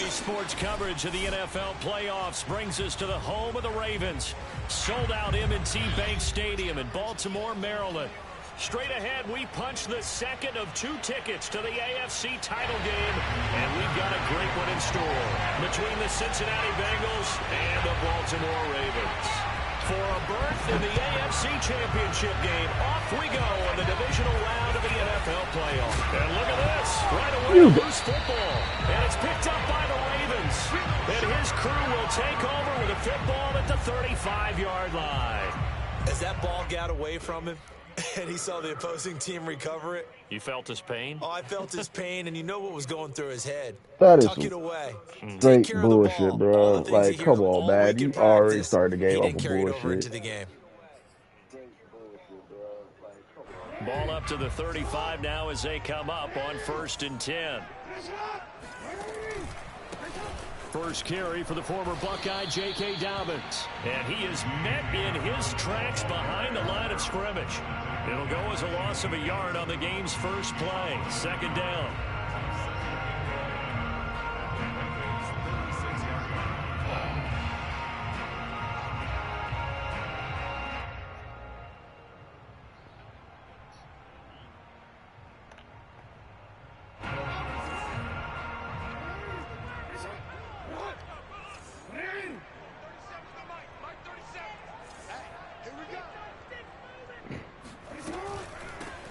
Sports coverage of the NFL playoffs brings us to the home of the Ravens. Sold out M&T Bank Stadium in Baltimore, Maryland. Straight ahead, we punch the second of 2 tickets to the AFC title game, and we've got a great one in store between the Cincinnati Bengals and the Baltimore Ravens. For a berth in the AFC Championship game, off we go in the divisional round of the NFL playoffs. And look at this, right away, loose football, and it's picked up by the Ravens. And his crew will take over with a football at the 35-yard line. As that ball got away from him, and he saw the opposing team recover it. You felt his pain? Oh, I felt his pain, and you know what was going through his head. That is Tuck it away. straight bullshit, bro. Like, come on, man. You already started the game off of bullshit. Ball up to the 35 now as they come up on 1st and 10. First carry for the former Buckeye, J.K. Dobbins. And he is met in his tracks behind the line of scrimmage. It'll go as a loss of a yard on the game's first play. 2nd down.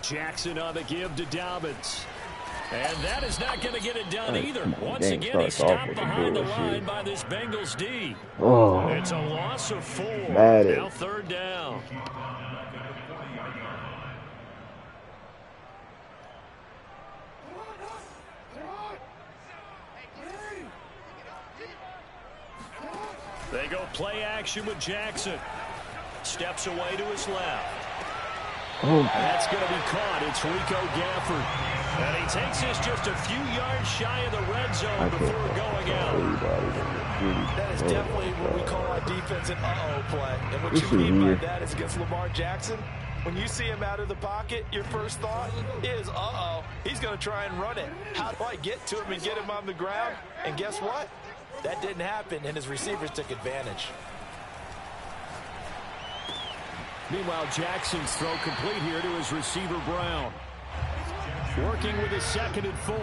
Jackson on the give to Dobbins. And that is not going to get it done either. Once again, he's stopped behind the line by this Bengals D. Oh, it's a loss of 4. Madden. Now 3rd down. They go play action with Jackson. Steps away to his left. Oh. That's going to be caught. It's Rico Gafford. And he takes us just a few yards shy of the red zone before going out. That is definitely what we call our defense an uh-oh play. And what you mean by that is against Lamar Jackson, when you see him out of the pocket, your first thought is, uh-oh, he's going to try and run it. How do I get to him and get him on the ground? And guess what? That didn't happen, and his receivers took advantage. Meanwhile, Jackson's throw complete here to his receiver, Brown. Working with his 2nd and 4.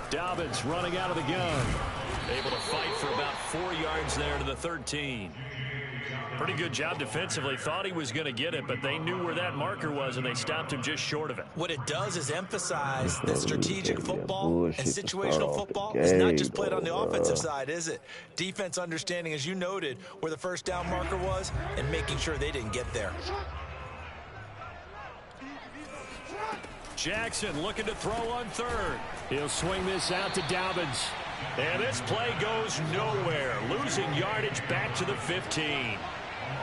Dobbins running out of the gun. Able to fight for about 4 yards there to the 13. Pretty good job defensively. Thought he was going to get it, but they knew where that marker was, and they stopped him just short of it. What it does is emphasize that strategic football and situational football is not just played on the offensive side, is it? Defense understanding, as you noted, where the first down marker was and making sure they didn't get there. Jackson looking to throw on third. He'll swing this out to Dobbins. And this play goes nowhere. Losing yardage back to the 15.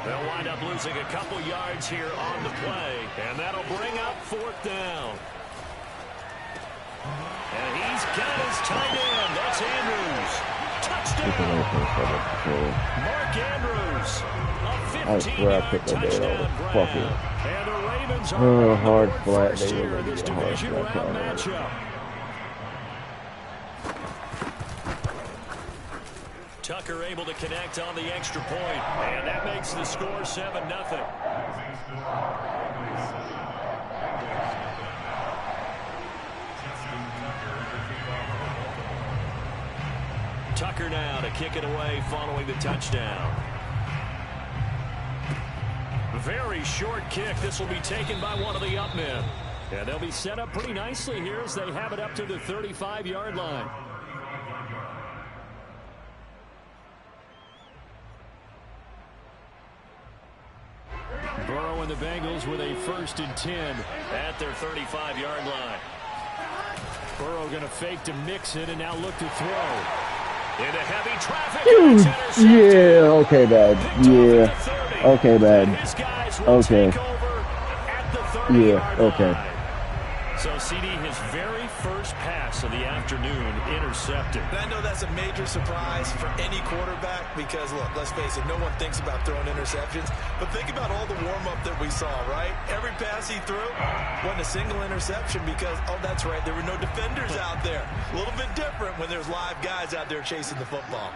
They'll wind up losing a couple yards here on the play. And that'll bring up fourth down. And he's got his tight end. That's Andrews. Touchdown. Mark Andrews. A 15-yard touchdown grab. And the Ravens are hard flat. first here in this division round matchup. Tucker able to connect on the extra point, and that makes the score 7-0. Tucker now to kick it away following the touchdown. Very short kick. This will be taken by one of the up men. And they'll be set up pretty nicely here as they have it up to the 35-yard line. Burrow and the Bengals with a 1st and 10 at their 35-yard line. Burrow going to fake to mix it and now look to throw. Into heavy traffic. Yeah, okay, bad. Yeah, okay, bad. Okay. Yeah, okay. So CD, his very first pass of the afternoon intercepted. And I know that's a major surprise for any quarterback because, look, let's face it, no one thinks about throwing interceptions. But think about all the warm-up that we saw, right? Every pass he threw wasn't a single interception because, oh, that's right, there were no defenders out there. A little bit different when there's live guys out there chasing the football.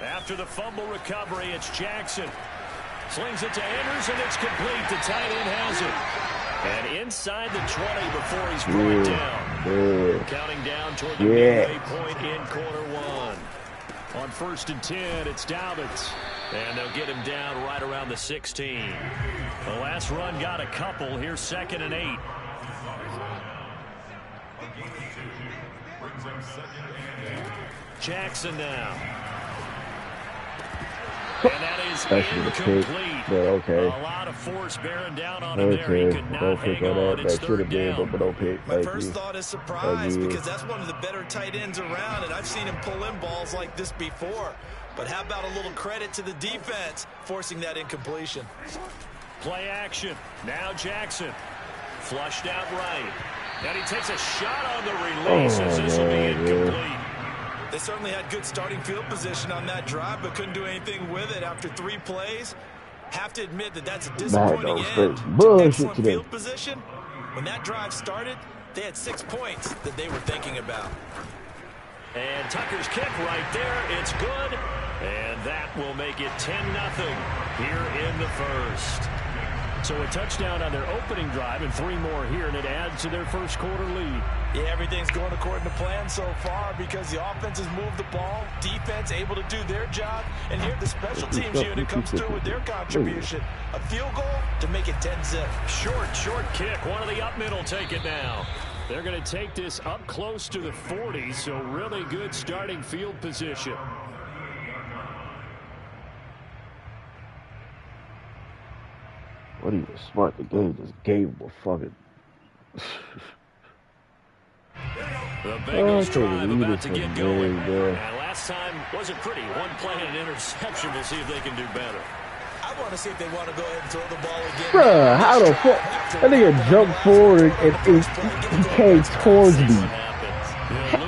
After the fumble recovery, it's Jackson. Slings it to Andrews, and it's complete. The tight end has it. And inside the 20 before he's brought down. Counting down toward the midway point in quarter one. On 1st and 10, it's Dobbins. And they'll get him down right around the 16. The last run got a couple. Here's 2nd and 8. Jackson now. And that is incomplete. But okay. A lot of force bearing down on him there. He could not hang on. It's 3rd down. But don't pick. My first thought is surprise because that's one of the better tight ends around, and I've seen him pull in balls like this before. But how about a little credit to the defense forcing that incompletion? Play action. Now Jackson. Flushed out right. And he takes a shot on the release as this will be incomplete. They certainly had good starting field position on that drive, but couldn't do anything with it after 3 plays. Have to admit that that's a disappointing end to excellent field position. When that drive started, they had 6 points that they were thinking about. And Tucker's kick right there. It's good. And that will make it 10-0 here in the first. So a touchdown on their opening drive and 3 more here, and it adds to their first quarter lead. Yeah, everything's going according to plan so far because the offense has moved the ball, defense able to do their job, and here the special teams unit comes through with their contribution. A field goal to make it 10-zip. Short kick. One of the up men will take it now. They're going to take this up close to the 40, so really good starting field position. What are you smart? The game just gave him a fucking. The Bengals drive about to get going. And last time wasn't pretty. One play and an interception. We'll see if they can do better. I want to see if they want to go ahead and throw the ball again. Bruh, how the fuck? That nigga jumped forward and he came towards me.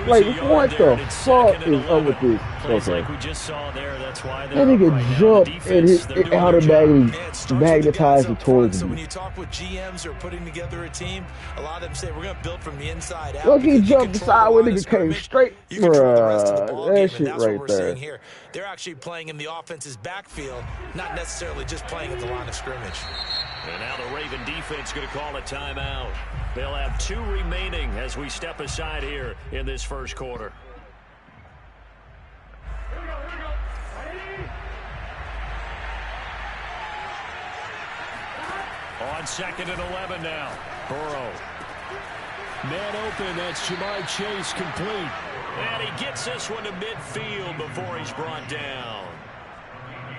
Like, what the fuck is up with this? Okay. Like we just saw there, that's why that nigga jumped and it automatically magnetized it towards me. So me. when you talk with GMs who are putting together a team, a lot of them say we're going to build from the inside out. Look, he jumped the side where nigga came straight. Bruh, that shit right there. Here. They're actually playing in the offense's backfield, not necessarily just playing at the line of scrimmage. And now the Raven defense going to call a timeout. They'll have 2 remaining as we step aside here in this first quarter. On 2nd and 11 now. Burrow. Man open, that's Jamar Chase complete. And he gets this one to midfield before he's brought down.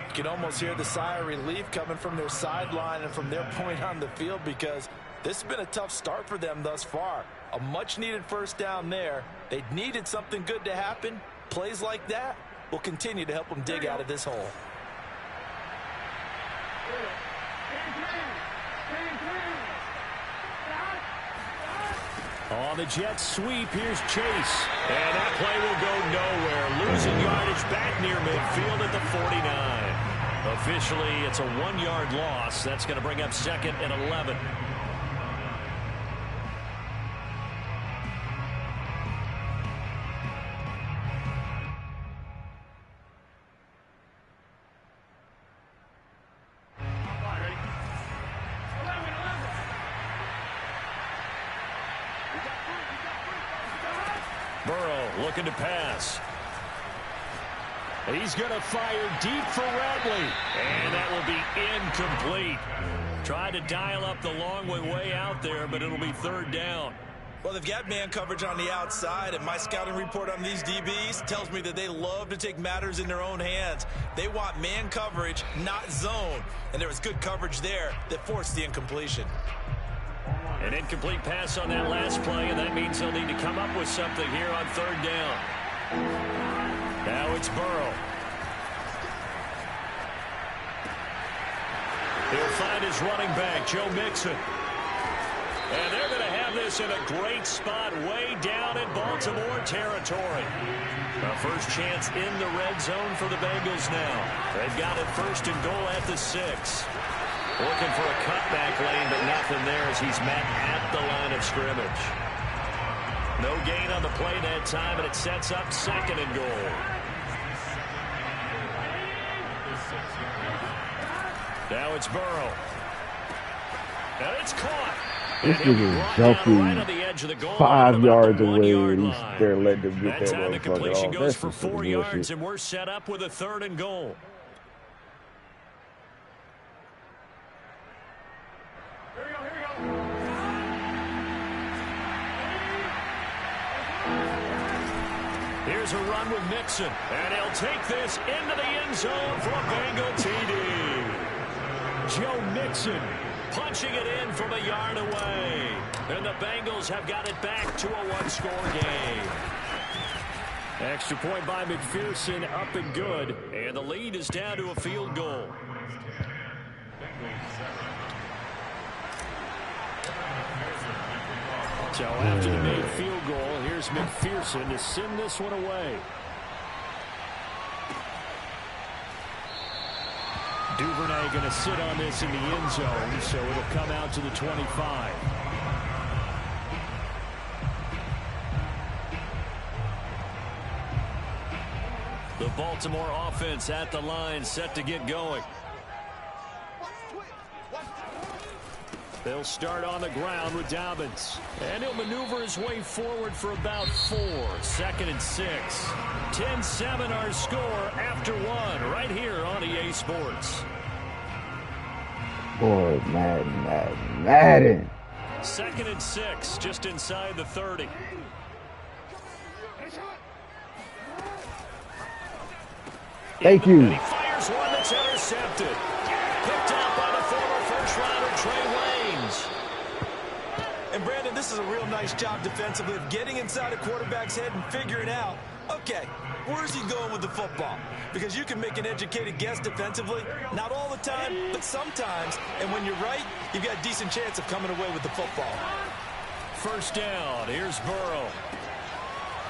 You can almost hear the sigh of relief coming from their sideline and from their point on the field, because this has been a tough start for them thus far. A much-needed first down there. They needed something good to happen. Plays like that will continue to help them dig out of this hole. On the Jets sweep, here's Chase. And that play will go nowhere. Losing yardage back near midfield at the 49. Officially, it's a 1-yard loss. That's going to bring up 2nd and 11. Burrow looking to pass. He's going to fire deep for Radley. And that will be incomplete. Tried to dial up the long way out there, but it'll be 3rd down. Well, they've got man coverage on the outside, and my scouting report on these DBs tells me that they love to take matters in their own hands. They want man coverage, not zone. And there was good coverage there that forced the incompletion. An incomplete pass on that last play, and that means they'll need to come up with something here on 3rd down. Now it's Burrow. He'll find his running back, Joe Mixon. And they're going to have this in a great spot way down in Baltimore territory. A first chance in the red zone for the Bengals now. They've got it 1st and goal at the 6. Looking for a cutback lane, but nothing there as he's met at the line of scrimmage. No gain on the play that time, and it sets up 2nd and goal. Now it's Burrow. And it's caught. This is jumping right 5 yards away, and they're letting them get that that time the completion motherfucker goes off. for 4 yards, and we're set up with a 3rd and goal. Here's a run with Mixon, and he'll take this into the end zone for a Bengal TD. Joe Mixon punching it in from a yard away. And the Bengals have got it back to a 1-score game. Extra point by McPherson, up and good. And the lead is down to a field goal. So after the made field goal, here's McPherson to send this one away. Duvernay going to sit on this in the end zone, so it'll come out to the 25. The Baltimore offense at the line, set to get going. They'll start on the ground with Dobbins. And he'll maneuver his way forward for about 4. 2nd and 6. 10-7 our score after 1 right here on EA Sports. Boy, Madden. 2nd and 6, just inside the 30. Thank you. And he fires one that's intercepted. Picked out by the former first-rounder Trey Waynes. And Brandon, this is a real nice job defensively of getting inside a quarterback's head and figuring out, okay, where's he going with the football? Because you can make an educated guess defensively, not all the time, but sometimes. And when you're right, you've got a decent chance of coming away with the football. 1st down. Here's Burrow.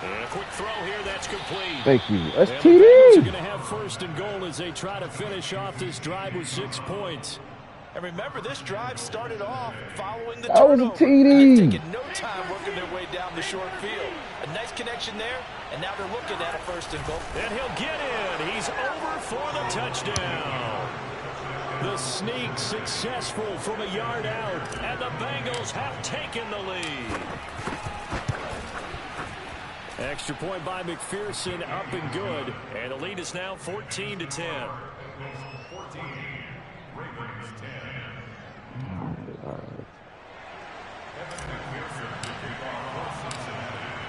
And a quick throw here, that's complete. Thank you. That's TD. TD. Going to have 1st and goal as they try to finish off this drive with 6 points. And remember, this drive started off following the That was a turnover. TD. They've taken no time working their way down the short field. A nice connection there, and now they're looking at a 1st and goal. And he'll get in. He's over for the touchdown. The sneak successful from a yard out, and the Bengals have taken the lead. Extra point by McPherson, up and good. And the lead is now 14-10.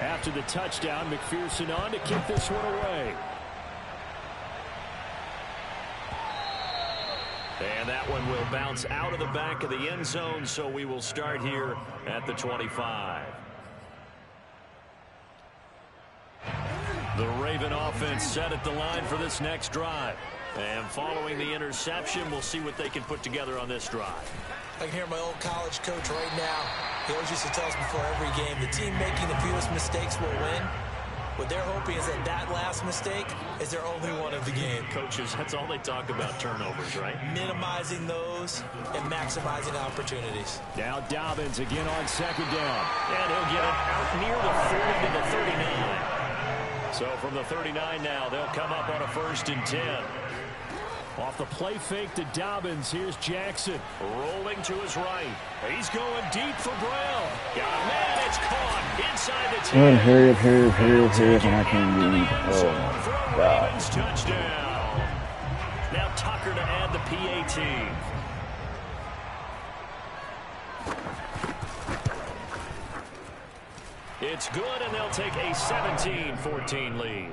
After the touchdown, McPherson on to kick this one away. And that one will bounce out of the back of the end zone, so we will start here at the 25. The Raven offense set at the line for this next drive. And following the interception, we'll see what they can put together on this drive. I can hear my old college coach right now. He always used to tell us before every game, the team making the fewest mistakes will win. What they're hoping is that last mistake is their only one of the game. Coaches, that's all they talk about, turnovers, right? Minimizing those and maximizing opportunities. Now Dobbins again on second down. And he'll get it out near the 40 to the 39. So from the 39 now, they'll come up on a 1st and 10. Off the play fake to Dobbins, here's Jackson rolling to his right. He's going deep for Brown. Got a man, it's caught inside the 10. Hurry, and I can't get in. Oh, God. Ravens touchdown. Now Tucker to add the PAT. It's good, and they'll take a 17-14 lead.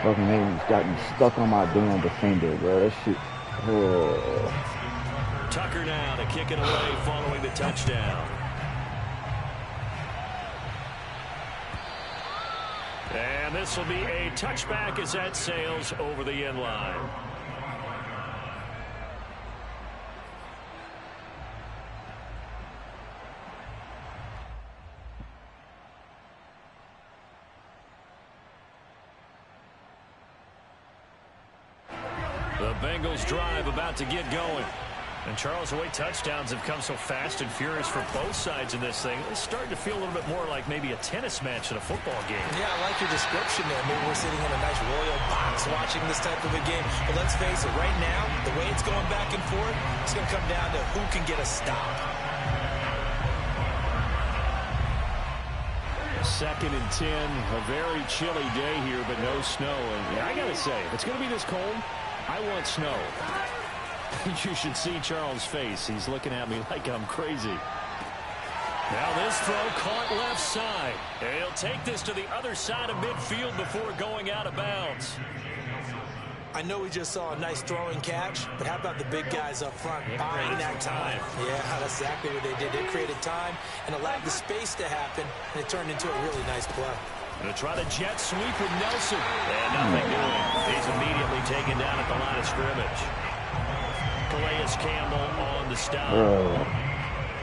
Fucking name's got me stuck on my damn defender, bro. That shit. Oh. Tucker now to kick it away following the touchdown. And this will be a touchback as that sails over the end line. The Bengals drive about to get going. And Charles, the way touchdowns have come so fast and furious for both sides in this thing, it's starting to feel a little bit more like maybe a tennis match in a football game. Yeah, I like your description there. Maybe we're sitting in a nice royal box watching this type of a game. But let's face it, right now, the way it's going back and forth, it's going to come down to who can get a stop. 2nd and 10, a very chilly day here, but no snow. And I got to say, if it's going to be this cold, I want snow. You should see Charles' face. He's looking at me like I'm crazy. Now this throw caught left side. He'll take this to the other side of midfield before going out of bounds. I know we just saw a nice throwing catch, but how about the big guys up front buying that time? Yeah, that's exactly what they did. They created time and allowed the space to happen, and it turned into a really nice play. Going to try the jet sweep with Nelson. And nothing doing. He's immediately taken down at the line of scrimmage. Calais Campbell on the stop.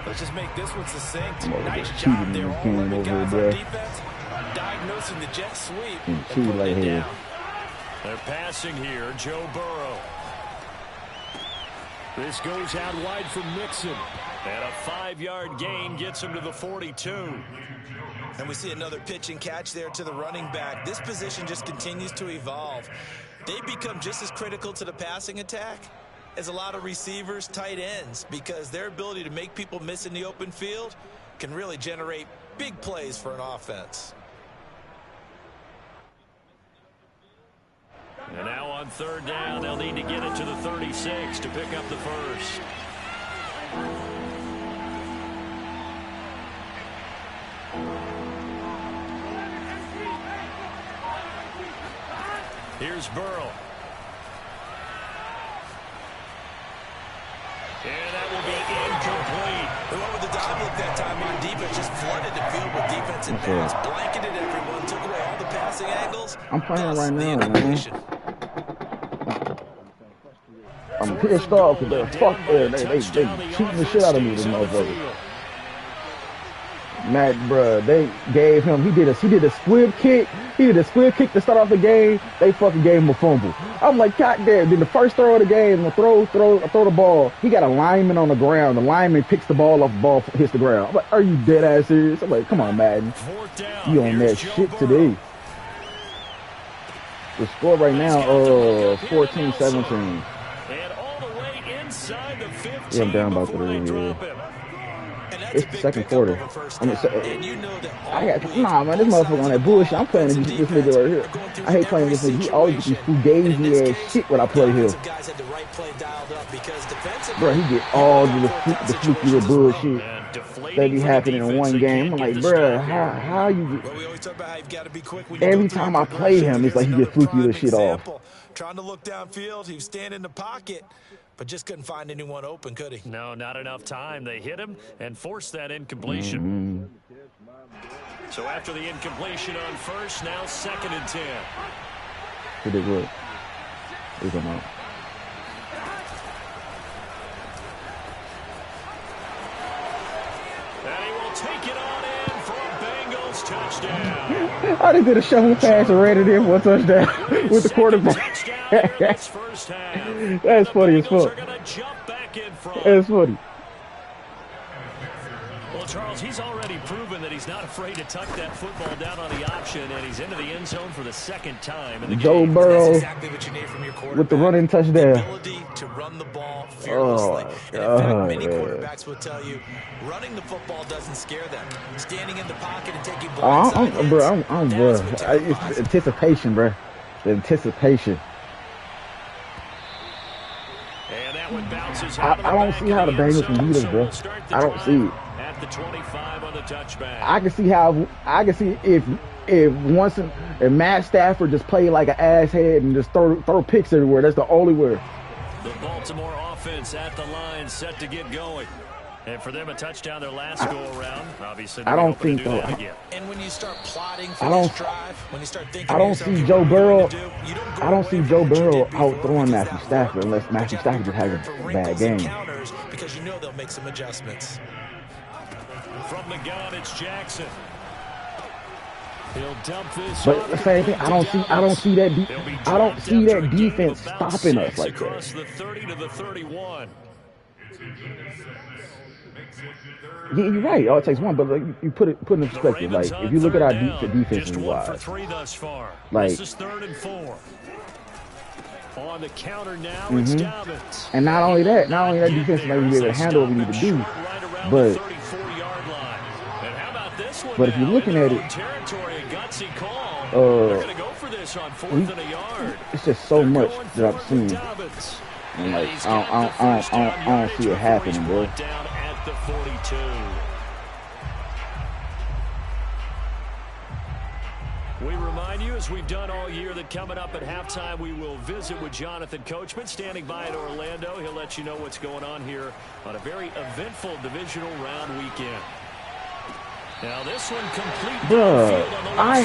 Let's just make this one succinct. Nice job there. All 11 guys on defense diagnosing the jet sweep and putting it down. They're passing here. Joe Burrow. This goes out wide for Mixon. And a 5-yard gain gets him to the 42. And we see another pitch and catch there to the running back. This position just continues to evolve. They become just as critical to the passing attack as a lot of receivers, tight ends, because their ability to make people miss in the open field can really generate big plays for an offense. And now on 3rd down, they'll need to get it to the 36 to pick up the first. Here's Burrow. And that will be incomplete. They went with the dive look that time on defense, just flooded the field with defensive pass, blanketed everyone, took away all the passing angles. I'm playing right now, man. I'm pissed off because they're fucked there. They cheating the shit out of me, this motherfucker. Matt, bruh, they gave him, he did a squib kick. He did a squib kick to start off the game. They fucking gave him a fumble. I'm like, goddamn, then the first throw of the game, throw the ball. He got a lineman on the ground. The lineman picks the ball up, the ball hits the ground. I'm like, are you dead ass serious? I'm like, come on, Madden. You on that shit today. The score right now, 14-17. And all the way inside the 15 yeah, I'm down about 3. And It's a the big second pickup quarter. of a first I mean, down. And you know that I all got week, nah, man. This both motherfucker sides on of the that bullshit. ball, I'm playing offense and this nigga defense, right here. are going through I hate playing every this nigga. He always get these situation. And in fugazi this ass case, shit when I the play him. offensive guys had the right play dialed up because Bro, defensively, he get you all got the fourth down fluky little situations as well. bullshit And that deflating be for the happening in defense. one They game. can't I'm get like, the bro, stop here. how you get Well, we always talk about how you've got to be quick when you go every through your time I play progressions. him, And it's here's like he another get fluky little prime shit off. example. Trying to look downfield, he was standing in the pocket, but just couldn't find anyone open, could he? No, not enough time. They hit him and forced that incompletion. So after the incompletion on first, now 2nd and 10. He did good. He's going on. And he will take it on in for a Bengals touchdown. I just did a shovel pass and ran it in for a touchdown with the quarterback. Touchdown here in this first half. That's funny as Bengals fuck. are going to jump back in front. That's funny. Well, Charles, he's already proven that he's not afraid to tuck that football down on the option, and he's into the end zone for the 2nd time in the Joe game. Burrow That's exactly what you need from your quarterback. with the running The touchdown. ability to run the ball fearlessly. And in fact, many quarterbacks will tell you, running the football doesn't scare them. Standing in the pocket and taking blindside hits, that's what terrifies It's them. anticipation, bro. The anticipation. And that one bounces I out of the don't back see of how the end Bengals can zone, beat us, so bro. we'll start the I don't see drive it. at the 25 on the touchback. I can see if Matt Stafford just played like an asshead and just throw picks everywhere. That's the only way. The Baltimore offense at the line, set to get going. And for them, a touchdown their last go-around. Obviously, I don't think to do though. that again. And when you start plotting for I don't- this drive, when you start thinking I to don't yourself, see okay, Joe what are you Burrow. going to do? You don't go I don't away see from Joe what you Burrow did before out-throwing because Matthew that Stafford worked. unless But Matthew you gotta Stafford be just has prepared for a bad wrinkles and game. counters because you know they'll make some adjustments. From the gun, it's Jackson. He'll dump this. But the same thing, I don't see that defense stopping us like across that. the 30 to the 31. Yeah, you're right. All it takes one, but like, you put it in The perspective. Ravens Like on if you look at our third down. defense Just 1 for wise, 3 thus far. like- This is 3rd and 4. On the counter now, it's Dobbins. and not only that defense might be able to handle what we need to do. But 34-yard line. And how about this one But if you're now? looking In their at own it, territory, a gutsy call. They're going to go for this on 4th and a yard. it's just so They're much going that I've for it seen. with Dobbins. And like He's I got the first down don't yardage see it before happening, he's bro. brought down at the 42. We remind you, as we've done all year, that coming up at halftime, we will visit with Jonathan Coachman, standing by in Orlando. He'll let you know what's going on here on a very eventful divisional round weekend. Now this one complete. Bruh, I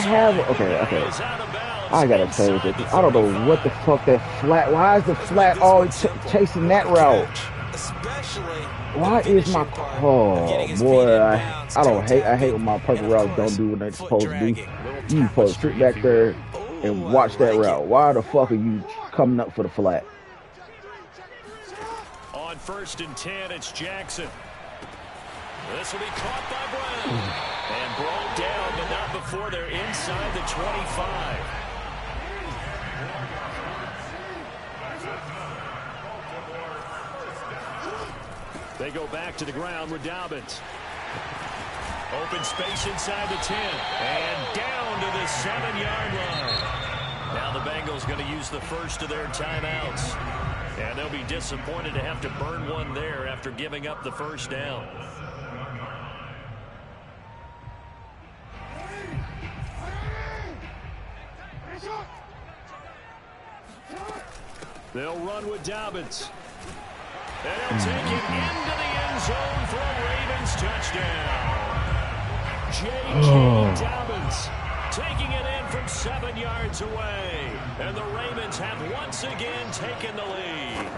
gotta tell you this. I don't know what the fuck that flat. Why is the flat always chasing that route? Why is my boy? I hate when my purple routes don't do what they're supposed to do. You supposed to sit back there and watch that route. Why the fuck are you coming up for the flat? On 1st and 10, it's Jackson. This will be caught by Brown and brought down, but not before they're inside the 25. They go back to the ground with Dobbins. Open space inside the 10 and down to the 7-yard line. Now the Bengals going to use the first of their timeouts. And they'll be disappointed to have to burn one there after giving up the first down. They'll run with Dobbins. And they'll take it into the end zone for a Ravens touchdown. J.K. Dobbins taking it in from 7 yards away. And the Ravens have once again taken the lead.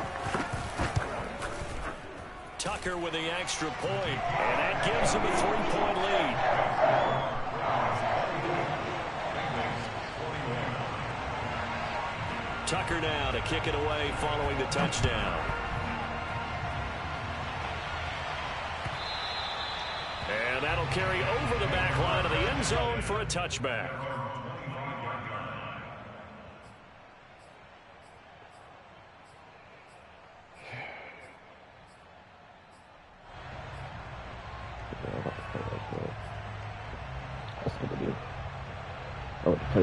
Tucker with the extra point, and that gives him a 3-point lead. Tucker now to kick it away following the touchdown. And that'll carry over the back line of the end zone for a touchback.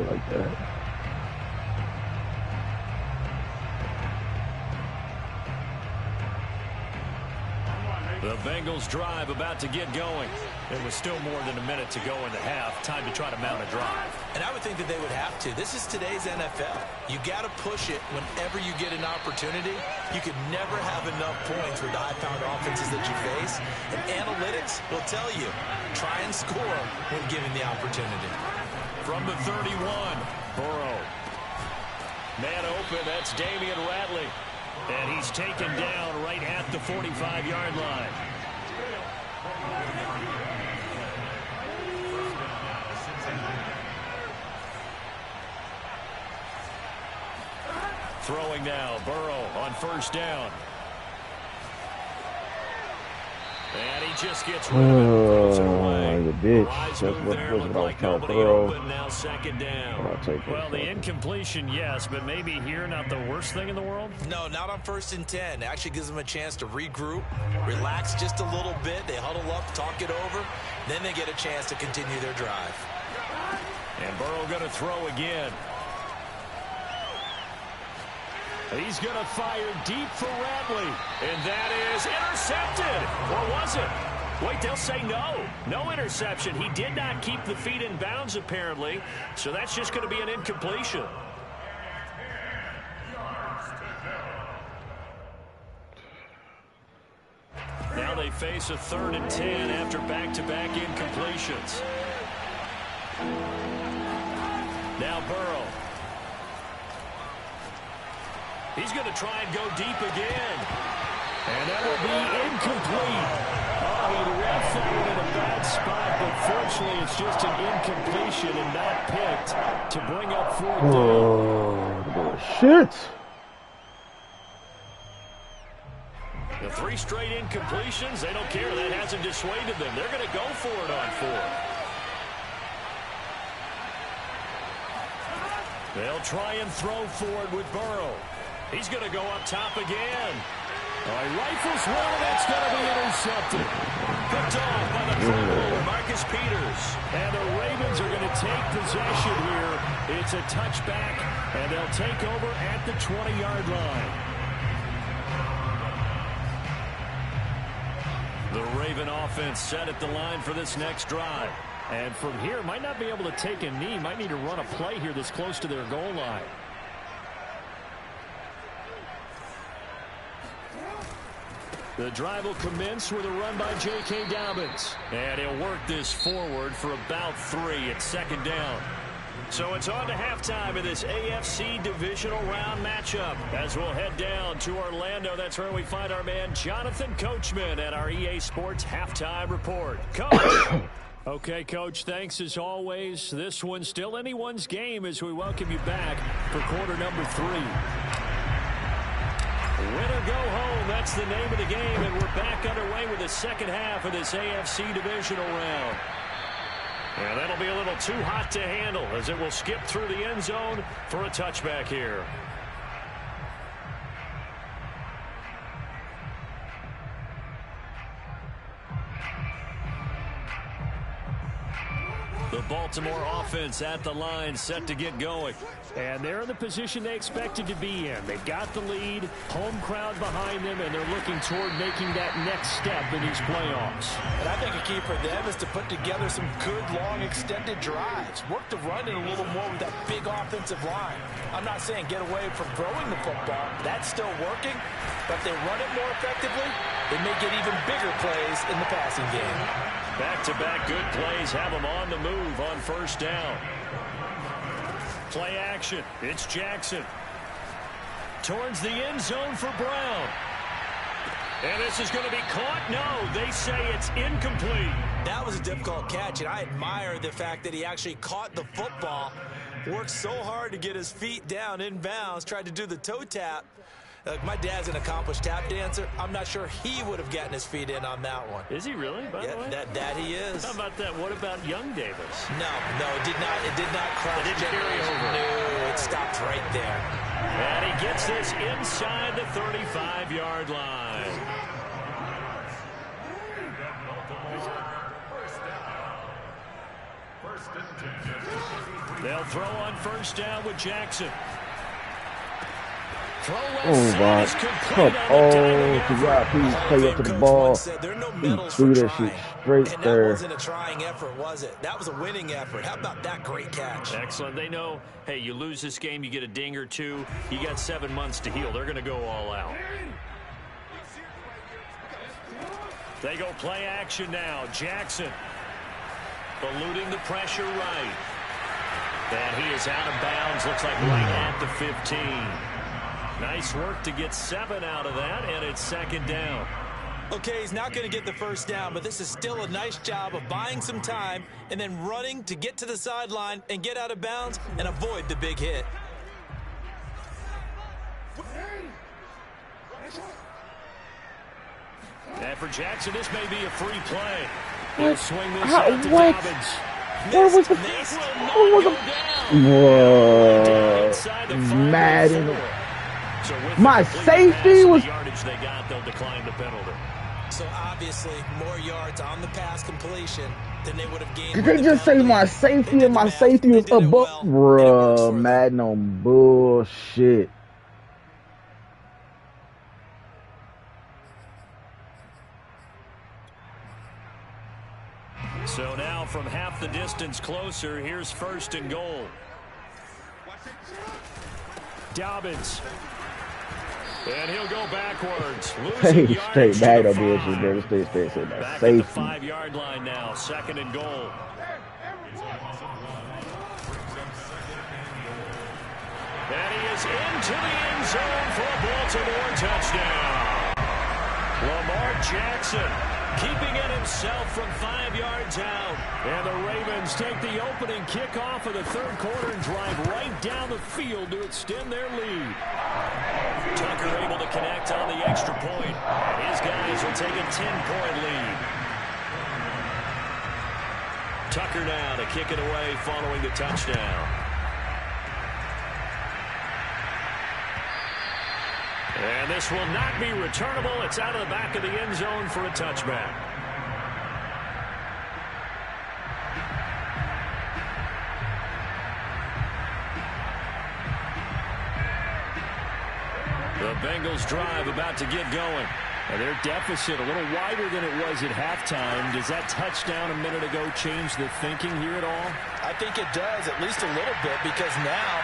play like that. The Bengals drive about to get going. It was still more than a minute to go in the half. Time to try to mount a drive. And I would think that they would have to. This is today's NFL. You got to push it whenever you get an opportunity. You could never have enough points with the high-powered offenses that you face. And analytics will tell you, try and score when given the opportunity. From the 31, Burrow. Man open, that's Damian Ratley. And he's taken down right at the 45-yard line. Throwing now, Burrow on first down. And he just gets rid of it and throws it away. The bitch. Wise That's move what there, looked like nobody open, now second down. Well, the incompletion, yes, but maybe here not the worst thing in the world? No, not on 1st and 10. It actually gives them a chance to regroup, relax just a little bit. They huddle up, talk it over. Then they get a chance to continue their drive. And Burrow going to throw again. He's going to fire deep for Ratley. And that is intercepted. Or was it? Wait, they'll say no. No interception. He did not keep the feet in bounds, apparently. So that's just going to be an incompletion. Now they face a 3rd and 10 after back-to-back incompletions. Now Burrow. He's going to try and go deep again. And that will be incomplete. Oh, he left that one in a bad spot, but fortunately it's just an incompletion and not picked to bring up 4th down. Oh, shit. The 3 straight incompletions, they don't care. That hasn't dissuaded them. They're going to go for it on 4th. They'll try and throw for it with Burrow. He's going to go up top again. He rifles one, and it's going to be intercepted. Picked off by the Pro Marcus Peters. And the Ravens are going to take possession here. It's a touchback, and they'll take over at the 20-yard line. The Raven offense set at the line for this next drive. And from here, might not be able to take a knee. Might need to run a play here that's close to their goal line. The drive will commence with a run by J.K. Dobbins. And he'll work this forward for about 3 at 2nd down. So it's on to halftime in this AFC divisional round matchup. As we'll head down to Orlando, that's where we find our man Jonathan Coachman at our EA Sports Halftime Report. Coach! Okay, Coach, thanks as always. This one's still anyone's game as we welcome you back for quarter number 3. Win or go home, that's the name of the game, and we're back underway with the second half of this AFC divisional round. And that'll be a little too hot to handle as it will skip through the end zone for a touchback here. The Baltimore offense at the line, set to get going. And they're in the position they expected to be in. They've got the lead, home crowd behind them, and they're looking toward making that next step in these playoffs. And I think a key for them is to put together some good, long, extended drives. Work the run in a little more with that big offensive line. I'm not saying get away from throwing the football. That's still working. But if they run it more effectively, they may get even bigger plays in the passing game. Back-to-back good plays have them on the move on first down. Play action. It's Jackson. Towards the end zone for Brown. And this is going to be caught. No, they say it's incomplete. That was a difficult catch, and I admire the fact that he actually caught the football, worked so hard to get his feet down inbounds, tried to do the toe tap. My dad's an accomplished tap dancer. I'm not sure he would have gotten his feet in on that one. Is he really, by the way? That he is. How about that? What about Young Davis? No, it did not cross. It didn't carry over. No, it stopped right there. And he gets this inside the 35-yard line. They'll throw on first down with Jackson. Oh, God. Come on. Could y'all please play up to the ball? He threw that shit straight and there. That wasn't a trying effort, was it? That was a winning effort. How about that great catch? Excellent. They know, hey, you lose this game, you get a ding or two. You got 7 months to heal. They're going to go all out. They go play action now. Jackson eluding the pressure right. And he is out of bounds. Looks like right at the 15. Nice work to get 7 out of that, and it's second down. Okay, he's not going to get the first down, but this is still a nice job of buying some time and then running to get to the sideline and get out of bounds and avoid the big hit. And for Jackson, this may be a free play. He'll swing this How, out to what? Dobbins. Where was the... Where was the... Whoa. Madden. So My safety was... the yardage they got, they'll decline the penalty. So obviously, more yards on the pass completion than they would have gained. Did they just say my safety and my safety was above? Well, bruh, Madden on bullshit. So now from half the distance closer, here's first and goal. Dobbins. And he'll go backwards. Stay straight back on bullshit, bro. Stay back. Back Safety. at the 5-yard line now. Second and goal. And he is into the end zone for a Baltimore touchdown. Lamar Jackson keeping it himself from 5 yards out. And the Ravens take the opening kickoff of the third quarter and drive right down the field to extend their lead. Tucker able to connect on the extra point. His guys will take a 10-point lead. Tucker now to kick it away following the touchdown. And this will not be returnable. It's out of the back of the end zone for a touchback. The Bengals drive about to get going. And their deficit a little wider than it was at halftime. Does that touchdown a minute ago change the thinking here at all? I think it does, at least a little bit, because now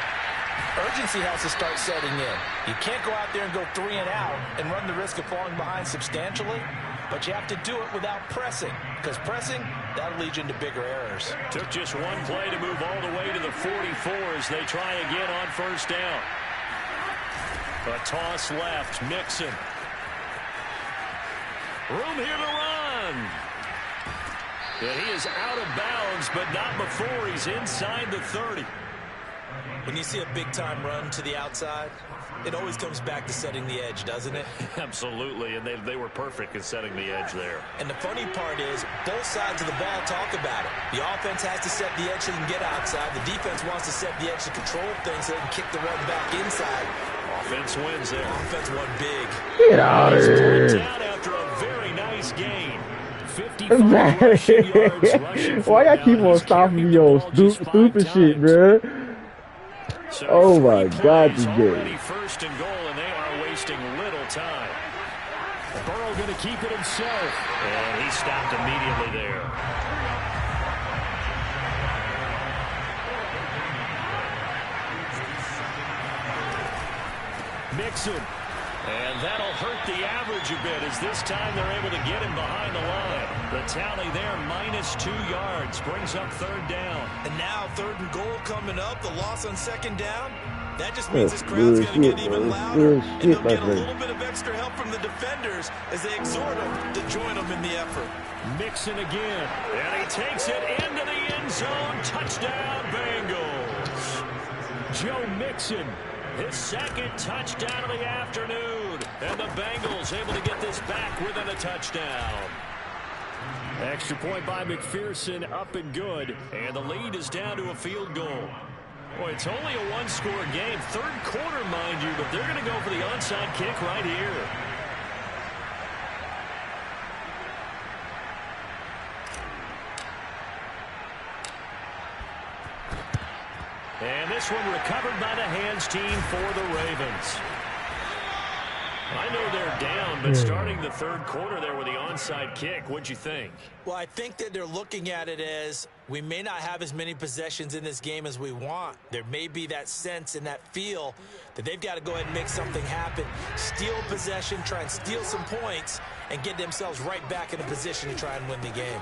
urgency has to start setting in. You can't go out there and go 3 and out and run the risk of falling behind substantially, but you have to do it without pressing, because pressing, that'll lead you into bigger errors. Took just one play to move all the way to the 44 as they try again on first down. A toss left, Mixon. Room here to run. And he is out of bounds, but not before he's inside the 30. When you see a big-time run to the outside, it always comes back to setting the edge, doesn't it? Absolutely, and they were perfect at setting the edge there. And the funny part is, both sides of the ball talk about it. The offense has to set the edge so they can get outside. The defense wants to set the edge to control things so they can kick the run back inside. Offense wins there. Offense won big. Get out of here. After a very nice gain. 55 rushing yards, rushing for Why y'all now. keep on He's stopping carried me the on ball just stupid 5 shit, times. bruh? So Oh my 3 God, plays this already game. first and goal, and they are wasting little time. Burrow going to keep it himself. And he stopped immediately there. Mixon. And that'll hurt the average a bit as this time they're able to get him behind the line. The tally there, -2 yards, brings up third down. And now third and goal coming up. The loss on second down. That just means this crowd's going to get even louder. And they'll get a little bit of extra help from the defenders as they exhort them to join them in the effort. Mixon again. And he takes it into the end zone. Touchdown, Bengals. Joe Mixon. His second touchdown of the afternoon. And the Bengals able to get this back within a touchdown. Extra point by McPherson, up and good. And the lead is down to a field goal. Boy, it's only a one-score game. Third quarter, mind you, but they're going to go for the onside kick right here. this one recovered by the hands team for the Ravens. I know they're down, but starting the third quarter there with the onside kick, what'd you think? Well, I think that they're looking at it as we may not have as many possessions in this game as we want. There may be that sense and that feel that they've got to go ahead and make something happen, steal possession, try and steal some points, and get themselves right back in a position to try and win the game.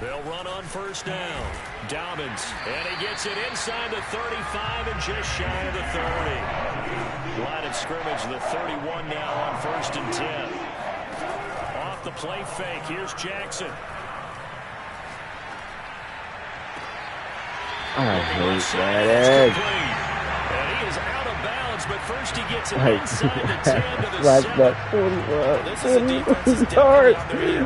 They'll run on first down. Dobbins, and he gets it inside the 35 and just shy of the 30. Line of scrimmage, the 31 now on 1st and 10. Off the play fake, here's Jackson. I hate that. And he is out of bounds, but first he gets it inside the 10 to the Right 7. back 40 yards.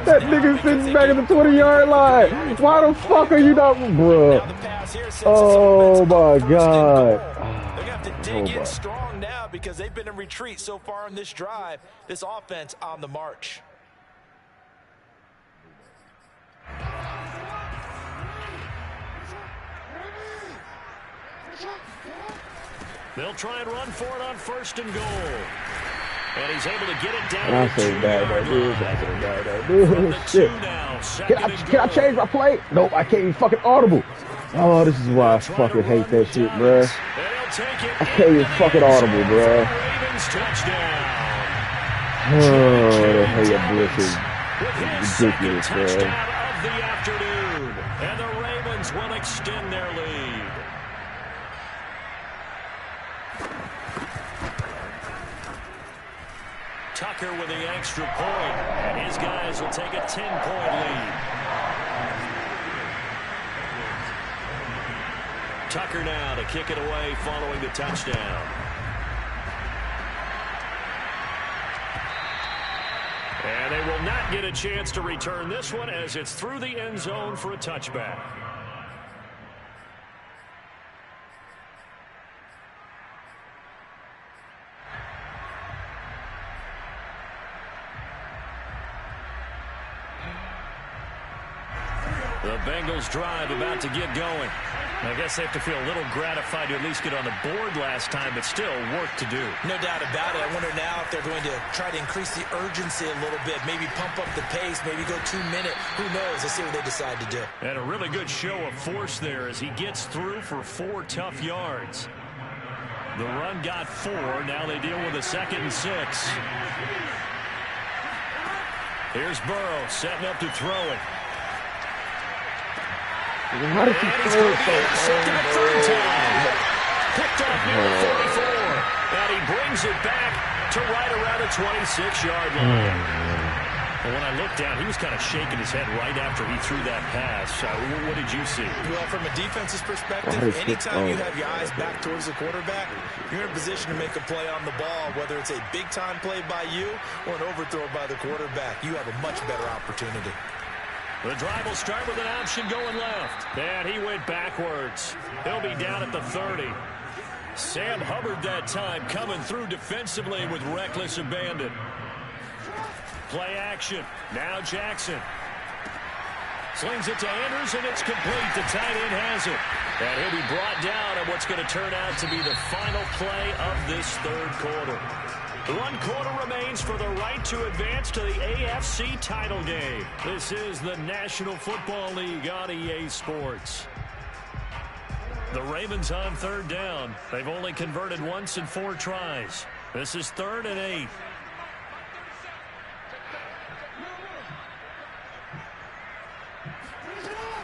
That nigga sitting back at the 20-yard line. Why the fuck are you not, bro? Oh my God. They're going to have to dig in strong now because they've been in retreat so far in this drive. This offense on the march. They'll try and run for it on 1st and goal. And he's able to get it down. I say bad, dude. Shit. Can I change my play? Nope, I can't even fucking audible. Oh, this is why I fucking hate that shit, bro. I can't even fucking audible, bro. Oh, that hate bullshit. Ridiculous, bro. And the Ravens will extend their lead. Tucker with the extra point, and his guys will take a 10-point lead. Tucker now to kick it away following the touchdown. And they will not get a chance to return this one as it's through the end zone for a touchback. The Bengals drive about to get going. I guess they have to feel a little gratified to at least get on the board last time, but still work to do. No doubt about it. I wonder now if they're going to try to increase the urgency a little bit, maybe pump up the pace, maybe go 2-minute. Who knows? Let's see what they decide to do. And a really good show of force there as he gets through for 4 tough yards. The run got 4. Now they deal with a 2nd and 6. Here's Burrow setting up to throw it. How did he throw it so Picked off near the 44. And he brings it back to right around the 26-yard line. And when I looked down, he was kind of shaking his head right after he threw that pass. What did you see? Well, from a defense's perspective, anytime you have your eyes back towards the quarterback, you're in a position to make a play on the ball, whether it's a big-time play by you or an overthrow by the quarterback. You have a much better opportunity. The drive will start with an option going left. And he went backwards. He'll be down at the 30. Sam Hubbard that time coming through defensively with reckless abandon. Play action. Now Jackson. Slings it to Andrews, and it's complete. The tight end has it. And he'll be brought down on what's going to turn out to be the final play of this third quarter. 1 quarter remains for the right to advance to the AFC title game. This is the National Football League on EA Sports. The Ravens on 3rd down. They've only converted once in 4 tries. This is 3rd and 8.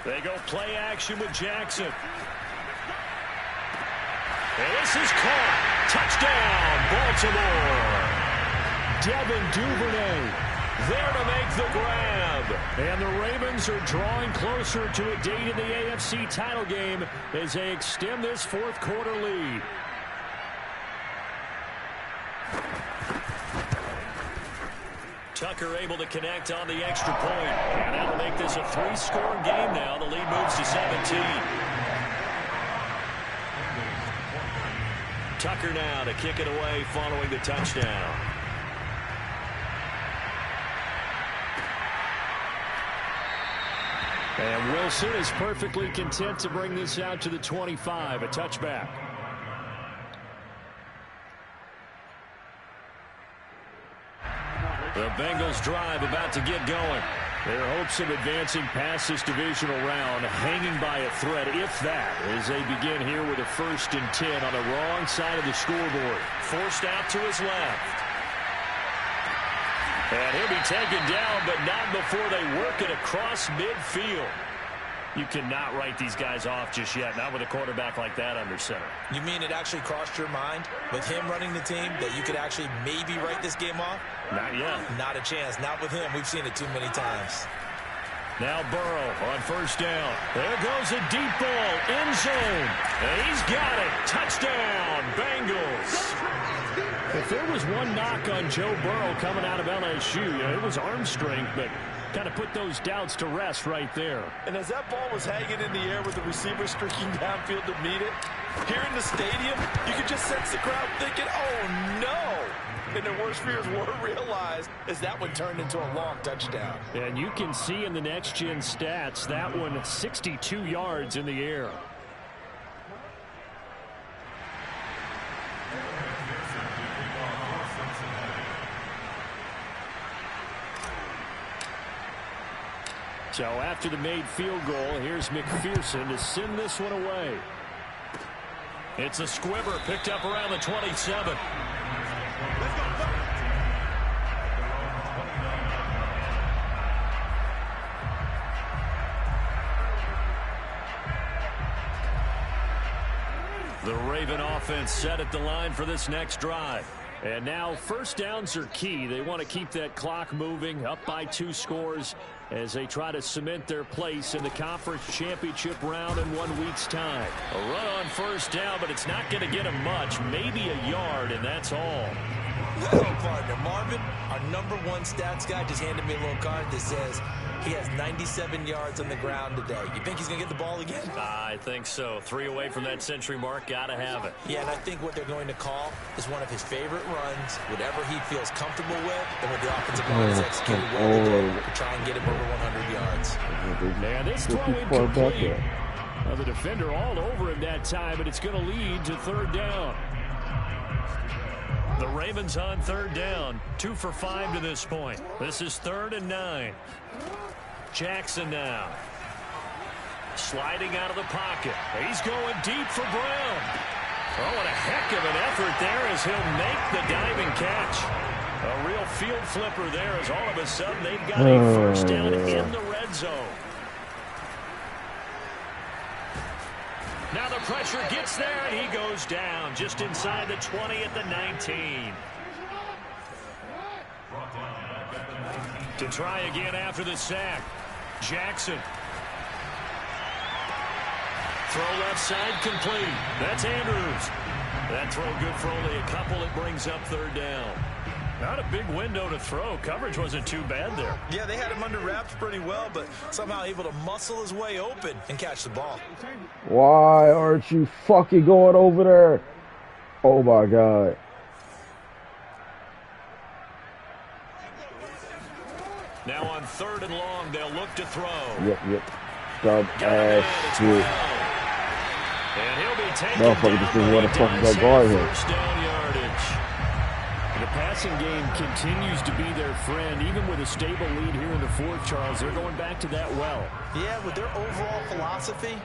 They go play action with Jackson. And this is caught. Touchdown, Baltimore. Devin Duvernay there to make the grab. And the Ravens are drawing closer to a date in the AFC title game as they extend this 4th quarter lead. Tucker able to connect on the extra point. And that'll make this a 3-score game now. The lead moves to 17. Tucker now to kick it away following the touchdown. And Wilson is perfectly content to bring this out to the 25, a touchback. The Bengals drive about to get going. Their hopes of advancing past this divisional round hanging by a thread, if that, as they begin here with a 1st and 10 on the wrong side of the scoreboard. Forced out to his left. And he'll be taken down, but not before they work it across midfield. You cannot write these guys off just yet, not with a quarterback like that under center. You mean it actually crossed your mind with him running the team that you could actually maybe write this game off? Not yet. Not a chance. Not with him. We've seen it too many times. Now Burrow on 1st down. There goes a deep ball, end zone. And he's got it. Touchdown, Bengals. If there was one knock on Joe Burrow coming out of LSU, it was arm strength, but kind of put those doubts to rest right there. And as that ball was hanging in the air with the receiver streaking downfield to meet it, here in the stadium, you could just sense the crowd thinking, oh, no. And their worst fears were realized as that one turned into a long touchdown. And you can see in the next-gen stats, that one 62 yards in the air. So after the made field goal, here's McPherson to send this one away. It's a squibber picked up around the 27. The Raven offense set at the line for this next drive. And now 1st downs are key. They want to keep that clock moving, up by 2 scores as they try to cement their place in the conference championship round in 1 week's time. A run on 1st down, but it's not going to get them much, maybe a yard, and that's all. Hello, partner. Marvin, our #1 stats guy, just handed me a little card that says he has 97 yards on the ground today. You think he's going to get the ball again? I think so. 3 away from that century mark. Got to have it. Yeah, and I think what they're going to call is one of his favorite runs, whatever he feels comfortable with, and what the offensive line has executed well today to try and get him over 100 yards. And this throw incomplete. The defender all over him that time, but it's going to lead to 3rd down. The Ravens on 3rd down. 2 for 5 to this point. This is 3rd and 9. Jackson now. Sliding out of the pocket. He's going deep for Brown. Oh, and a heck of an effort there as he'll make the diving catch. A real field flipper there as all of a sudden they've got a 1st down in the red zone. Now the pressure gets there, and he goes down just inside the 20 at the 19. To try again after the sack. Jackson. Throw left side complete. That's Andrews. That throw good for only a couple. It brings up 3rd down. Not a big window to throw. Coverage wasn't too bad there. Yeah, they had him under wraps pretty well, but somehow able to muscle his way open and catch the ball. Why aren't you fucking going over there? Oh, my God. Now on 3rd and long, they'll look to throw. Yep. Dumbass shit. And he'll be taken Motherfucker just didn't want to fucking go guard him. 1st down yardage. The passing game continues to be their friend. Even with a stable lead here in the 4th, Charles, they're going back to that well. Yeah, with their overall philosophy,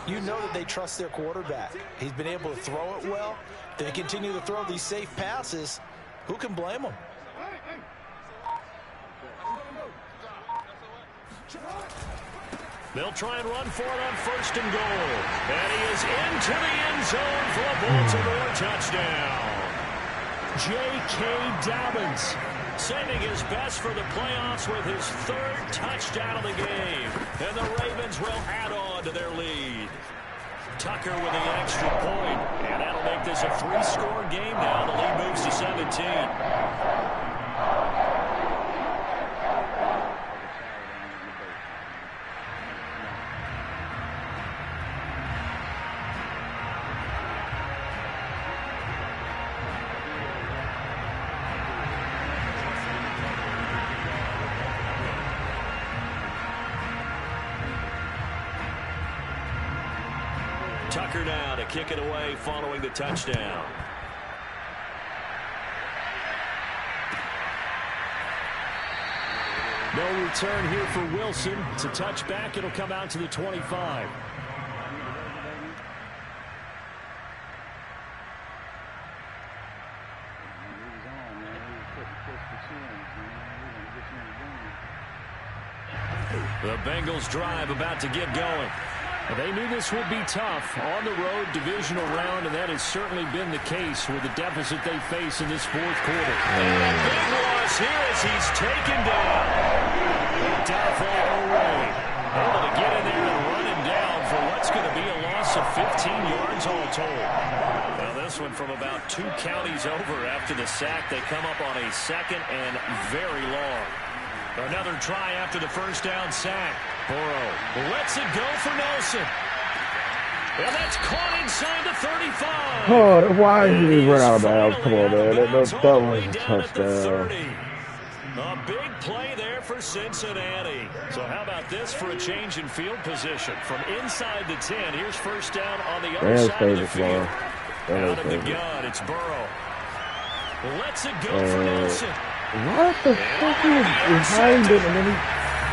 you know that they trust their quarterback. He's been able to throw it well. They continue to throw these safe passes. Who can blame them? They'll try and run for it on 1st and goal. And he is into the end zone for a Baltimore touchdown. J.K. Dobbins sending his best for the playoffs with his 3rd touchdown of the game. And the Ravens will add on to their lead. Tucker with the extra point. And that'll make this a 3-score game now. The lead moves to 17. Tucker now to kick it away following the touchdown. No return here for Wilson. It's a touchback. It'll come out to the 25. The Bengals drive about to get going. They knew this would be tough on the road divisional round, and that has certainly been the case with the deficit they face in this fourth quarter. And a big loss here as he's taken down. Dafe Owe able to get in there and run him down for what's going to be a loss of 15 yards all told. Well, this one from about 2 counties over after the sack. They come up on a second and very long. Another try after the first down sack. Burrow lets it go for Nelson. And that's caught inside the 35. Oh, why did he run out of bounds? Come on, man. That was a touchdown. A big play there for Cincinnati. So how about this for a change in field position? From inside the 10, here's first down on the other side of the field. Out of the gun, it's Burrow. Lets it go for Nelson. What the fuck is behind him? And then he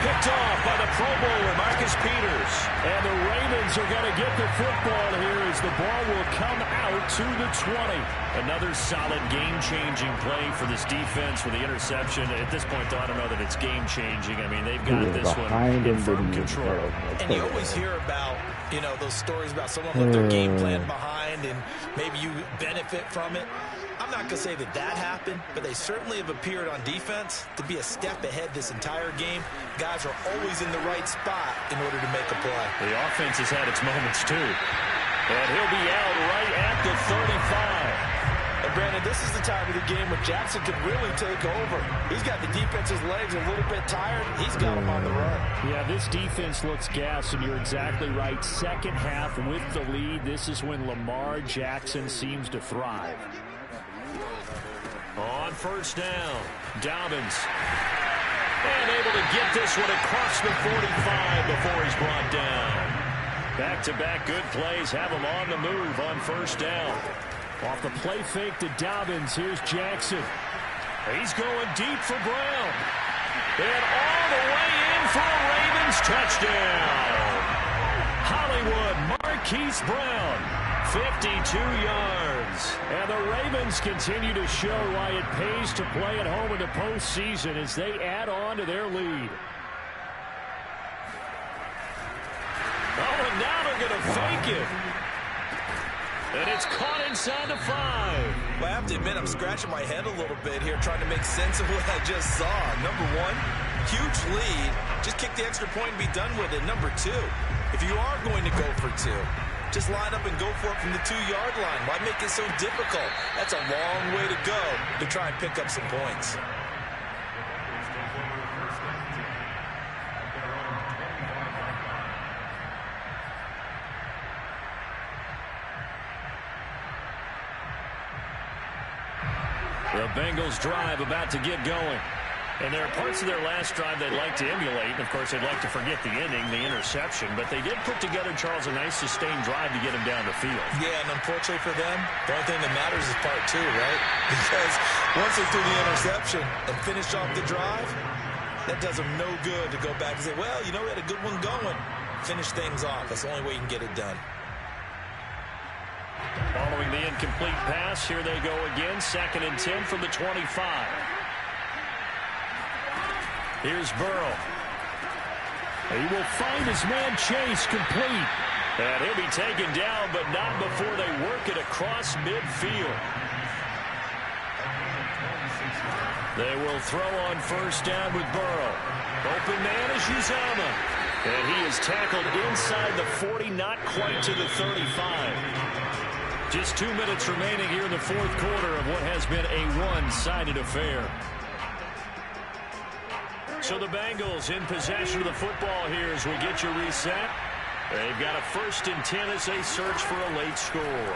picked off by the Pro Bowler, Marcus Peters. And the Ravens are going to get the football here as the ball will come out to the 20. Another solid game-changing play for this defense with the interception. At this point, though, I don't know that it's game-changing. I mean, they've got this one in firm control. And you always hear about, you know, those stories about someone with their game plan behind and maybe you benefit from it. I'm not going to say that that happened, but they certainly have appeared on defense to be a step ahead this entire game. Guys are always in the right spot in order to make a play. The offense has had its moments, too. And he'll be out right at the 35. And, Brandon, this is the time of the game when Jackson can really take over. He's got the defense's legs a little bit tired. He's got them on the run. Yeah, this defense looks gassed, and you're exactly right. Second half with the lead, this is when Lamar Jackson seems to thrive. On first down, Dobbins. And able to get this one across the 45 before he's brought down. Back-to-back good plays have him on the move on first down. Off the play fake to Dobbins, here's Jackson. He's going deep for Brown. And all the way in for a Ravens touchdown. Hollywood Marquise Brown. 52 yards. And the Ravens continue to show why it pays to play at home in the postseason as they add on to their lead. Oh, and now they're going to fake it. And it's caught inside the 5. Well, I have to admit, I'm scratching my head a little bit here trying to make sense of what I just saw. Number one, huge lead. Just kick the extra point and be done with it. Number two, if you are going to go for 2, just line up and go for it from the 2-yard line. Why make it so difficult? That's a long way to go to try and pick up some points. The Bengals drive about to get going. And there are parts of their last drive they'd like to emulate. And, of course, they'd like to forget the ending, the interception. But they did put together, Charles, a nice sustained drive to get him down the field. Yeah, and unfortunately for them, the only thing that matters is part 2, right? Because once they threw the interception and finished off the drive, that does them no good to go back and say, well, you know, we had a good one going. Finish things off. That's the only way you can get it done. Following the incomplete pass, here they go again. 2nd and 10 from the 25. Here's Burrow. He will find his man Chase complete. And he'll be taken down, but not before they work it across midfield. They will throw on first down with Burrow. Open man is Uzomah. And he is tackled inside the 40, not quite to the 35. Just 2 minutes remaining here in the fourth quarter of what has been a one-sided affair. So the Bengals in possession of the football here as we get you reset. They've got a 1st and 10 as they search for a late score.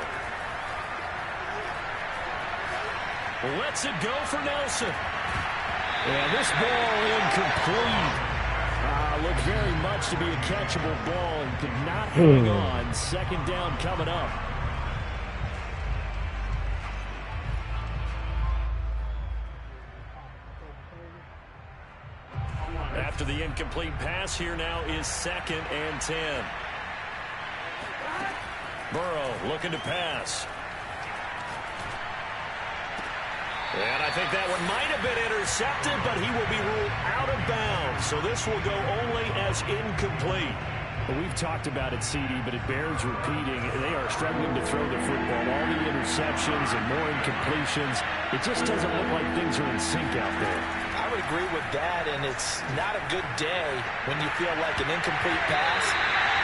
Lets it go for Nelson. And this ball incomplete. Looked very much to be a catchable ball and could not hang on. 2nd down coming up. after the incomplete pass. Here now is 2nd and 10. Burrow looking to pass. And I think that one might have been intercepted, but he will be ruled out of bounds. So this will go only as incomplete. Well, we've talked about it, CD, but it bears repeating. They are struggling to throw the football. All the interceptions and more incompletions. It just doesn't look like things are in sync out there. I would agree with that, and it's not a good day when you feel like an incomplete pass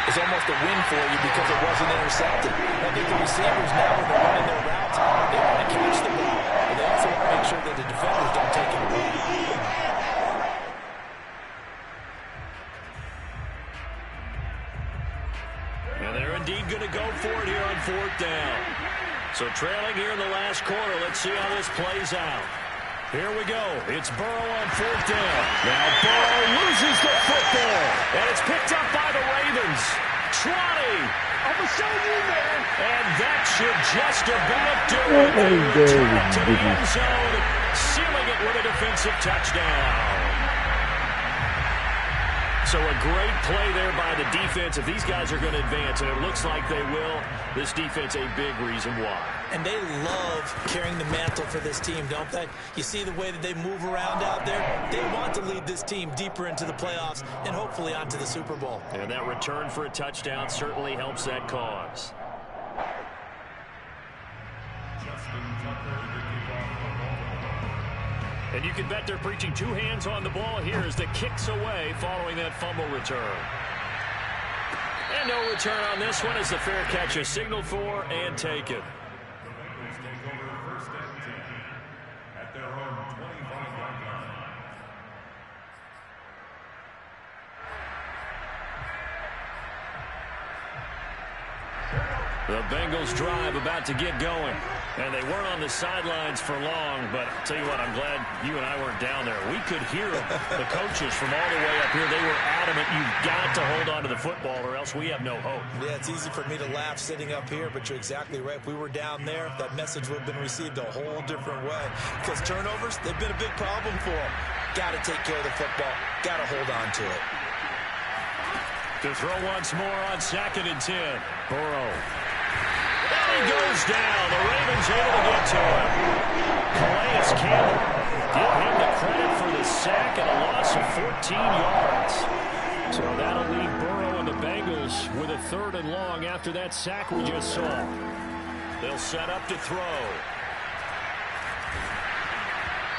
is almost a win for you because it wasn't intercepted. I think the receivers now, when they're running their routes, they want to catch the ball, but they also want to make sure that the defenders don't take it away. And they're indeed going to go for it here on 4th down. So trailing here in the last quarter. Let's see how this plays out. Here we go. It's Burrow on 4th down. Now Burrow loses the football. And it's picked up by the Ravens. 20. I'm going to show you, man. And that should just about do it. To the end zone, sealing it with a defensive touchdown. So a great play there by the defense. If these guys are going to advance, and it looks like they will, this defense a big reason why. And they love carrying the mantle for this team, don't they? You see the way that they move around out there? They want to lead this team deeper into the playoffs and hopefully onto the Super Bowl. And that return for a touchdown certainly helps that cause. And you can bet they're preaching 2 hands on the ball here as the kick's away following that fumble return. And no return on this one as the fair catch is signaled for and taken. The Bengals drive about to get going. And they weren't on the sidelines for long, but I'll tell you what, I'm glad you and I weren't down there. We could hear them. The coaches from all the way up here, they were adamant, you've got to hold on to the football or else we have no hope. Yeah, it's easy for me to laugh sitting up here, but you're exactly right. If we were down there, that message would have been received a whole different way. Because turnovers, they've been a big problem for them. Got to take care of the football. Got to hold on to it. To throw once more on 2nd and 10. Burrow. And he goes down. The Ravens able to get to him. Calais Campbell. Give him the credit for the sack and a loss of 14 yards. So that'll leave Burrow and the Bengals with a 3rd and long after that sack we just saw. They'll set up to throw.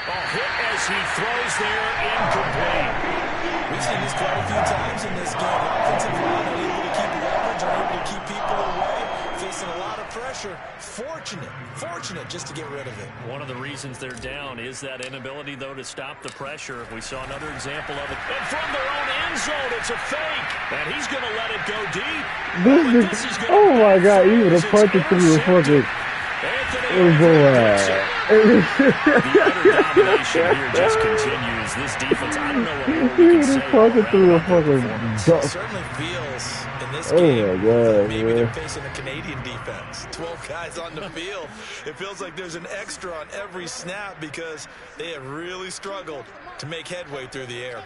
A hit as he throws there, incomplete. We've seen this quite a few times in this game. Offensive line unable to keep leverage, unable to keep people away, facing a lot of pressure. Fortunate just to get rid of it. One of the reasons they're down is that inability, though, to stop the pressure. We saw another example of it. And from their own end zone, it's a fake. And he's going to let it go deep. This is oh my God, he would have punched it through the fucking. The utter domination here just continues. This defense, I don't know what more we can say. It certainly feels in this game God, maybe they're facing a Canadian defense. 12 guys on the field. It feels like there's an extra on every snap because they have really struggled to make headway through the air.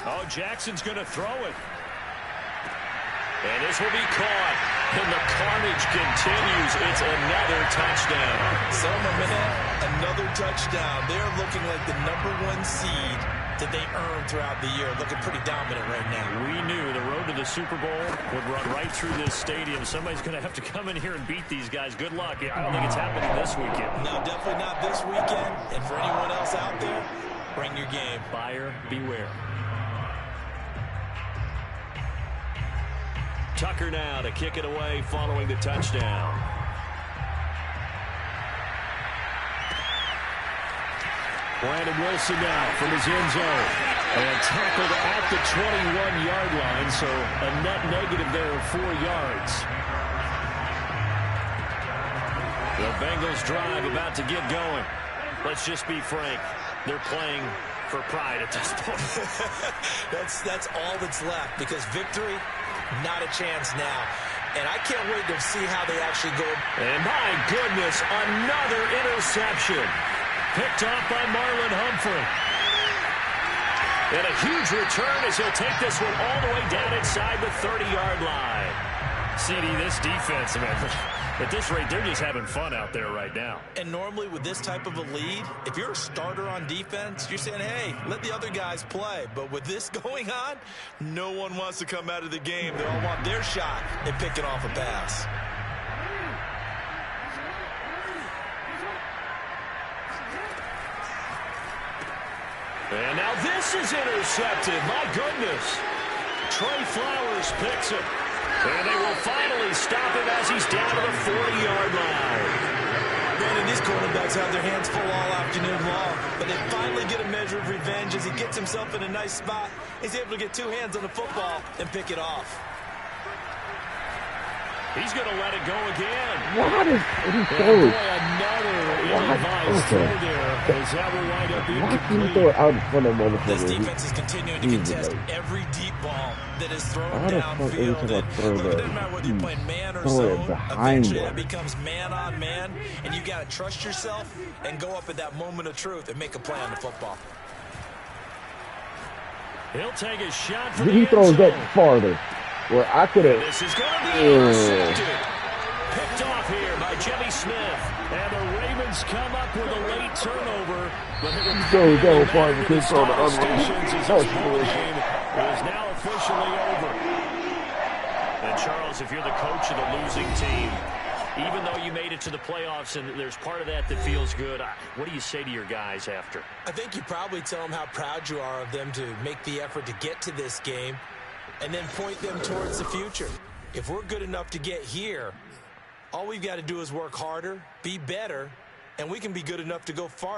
Oh, Jackson's going to throw it. And this will be caught. And the carnage continues. It's another touchdown. Selma Minette, another touchdown. They're looking like the #1 seed that they earned throughout the year. Looking pretty dominant right now. We knew the road to the Super Bowl would run right through this stadium. Somebody's going to have to come in here and beat these guys. Good luck. I don't think it's happening this weekend. No, definitely not this weekend. And for anyone else out there, bring your game. Buyer beware. Tucker now to kick it away following the touchdown. Brandon Wilson now from his end zone. And tackled at the 21-yard line, so a net negative there of 4 yards. The Bengals drive about to get going. Let's just be frank. They're playing for pride at this point. That's all that's left because victory, not a chance now. And I can't wait to see how they actually go. And my goodness, another interception. Picked off by Marlon Humphrey. And a huge return as he'll take this one all the way down inside the 30-yard line. CD, this defense, man, at this rate, they're just having fun out there right now. And normally with this type of a lead, if you're a starter on defense, you're saying, hey, let the other guys play. But with this going on, no one wants to come out of the game. They all want their shot at picking off a pass. And now this is intercepted. My goodness. Trey Flowers picks it. And they will finally stop him as he's down to the 40-yard line. Brandon, these quarterbacks have their hands full all afternoon long, but they finally get a measure of revenge as he gets himself in a nice spot. He's able to get two hands on the football and pick it off. He's going to let it go again. What is he throwing? Another ill-advised throw there. As that will wind up being Why can you throw it out in front of motherfucker? This defense is continuing to contest every deep ball that is thrown downfield. It doesn't matter whether you're playing man or zone. Eventually that becomes man on man, and you got to trust yourself and go up at that moment of truth and make a play on the football. He'll take a shot for the He throws that farther. Where I could have. This is going to be intercepted. Picked off here by Jimmy Smith. And the Ravens come up with a late turnover. But it will go far to kick on the other stations as this ball game is now officially over. And Charles, if you're the coach of the losing team, even though you made it to the playoffs and there's part of that that feels good, what do you say to your guys after? I think you probably tell them how proud you are of them to make the effort to get to this game, and then point them towards the future. If we're good enough to get here, all we've got to do is work harder, be better, and we can be good enough to go farther.